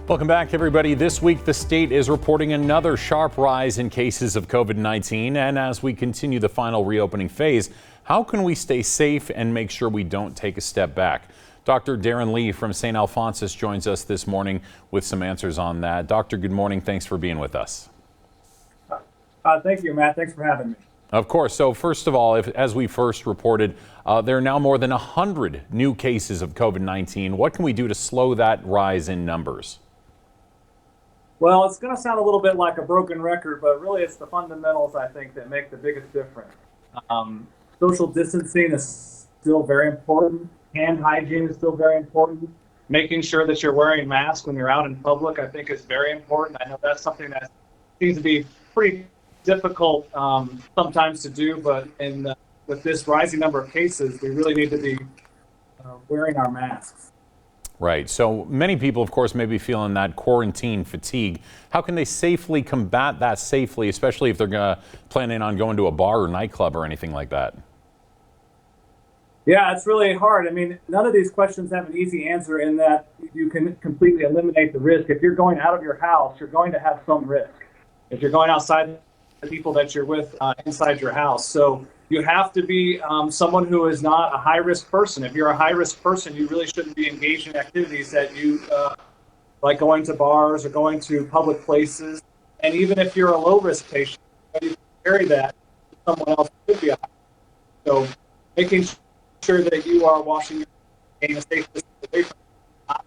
Welcome back, everybody. This week, the state is reporting another sharp rise in cases of COVID-19. And as we continue the final reopening phase, how can we stay safe and make sure we don't take a step back? Dr. Darren Lee from St. Alphonsus joins us this morning with some answers on that. Doctor, good morning. Thanks for being with us. Thank you, Matt. Thanks for having me. Of course. So first of all, as we first reported, there are now more than 100 new cases of COVID-19. What can we do to slow that rise in numbers? Well, it's going to sound a little bit like a broken record, but really it's the fundamentals, I think, that make the biggest difference. Social distancing is still very important. Hand hygiene is still very important. Making sure that you're wearing masks when you're out in public, I think, is very important. I know that's something that seems to be pretty difficult sometimes to do, but with this rising number of cases, we really need to be wearing our masks. Right. So many people, of course, may be feeling that quarantine fatigue. How can they safely combat that safely, especially if they're planning on going to a bar or nightclub or anything like that? Yeah, it's really hard. I mean, none of these questions have an easy answer in that you can completely eliminate the risk. If you're going out of your house, you're going to have some risk. If you're going outside the people that you're with inside your house. So you have to be someone who is not a high-risk person. If you're a high-risk person, you really shouldn't be engaged in activities that you like going to bars or going to public places. And even if you're a low-risk patient, you can carry that to someone else who could be a high. So making sure that you are washing your hands, a safe distance away from not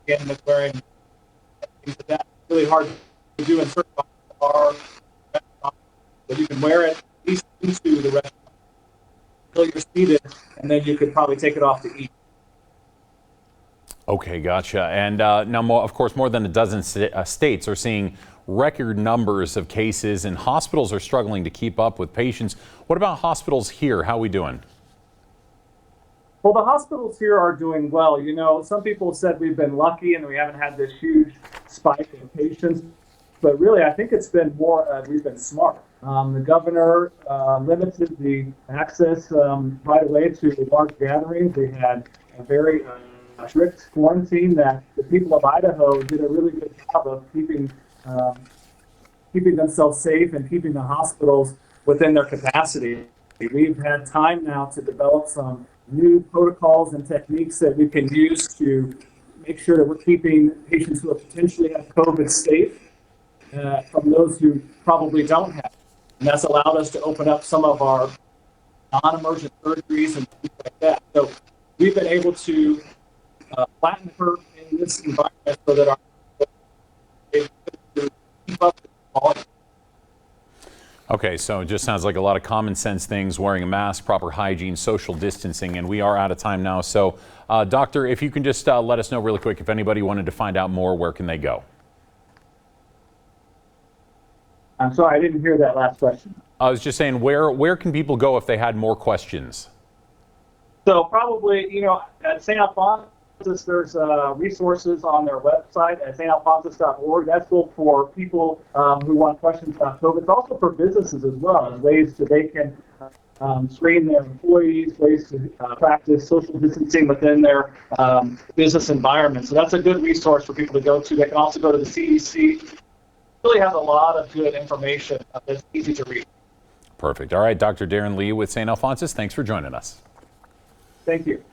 again with wearing things like that. It's really hard to do in certain bars. But you can wear it at least into the restaurant until you're seated, and then you could probably take it off to eat. Okay, gotcha. And now, of course, more than a dozen states are seeing record numbers of cases, and hospitals are struggling to keep up with patients. What about hospitals here? How are we doing? Well, the hospitals here are doing well. You know, some people said we've been lucky and we haven't had this huge spike in patients. But really, I think it's been more, we've been smart. The governor limited the access right away to large gatherings. They had a very strict quarantine that the people of Idaho did a really good job of keeping themselves safe and keeping the hospitals within their capacity. We've had time now to develop some new protocols and techniques that we can use to make sure that we're keeping patients who potentially have COVID safe from those who probably don't have it. And that's allowed us to open up some of our non-emergent surgeries and things like that. So we've been able to flatten the curve in this environment so that our able to keep up with the volume. Okay, so it just sounds like a lot of common sense things, wearing a mask, proper hygiene, social distancing, and we are out of time now. So, Doctor, if you can just let us know really quick, if anybody wanted to find out more, where can they go? I'm sorry, I didn't hear that last question. I was just saying, where can people go if they had more questions? So probably, you know, at St. Alphonsus, there's resources on their website at stalphonsus.org. That's both for people who want questions about COVID. It's also for businesses as well, as ways that they can screen their employees, ways to practice social distancing within their business environment. So that's a good resource for people to go to. They can also go to the CDC. Really has a lot of good information that's easy to read. Perfect. All right, Dr. Darren Lee with St. Alphonsus, thanks for joining us. Thank you.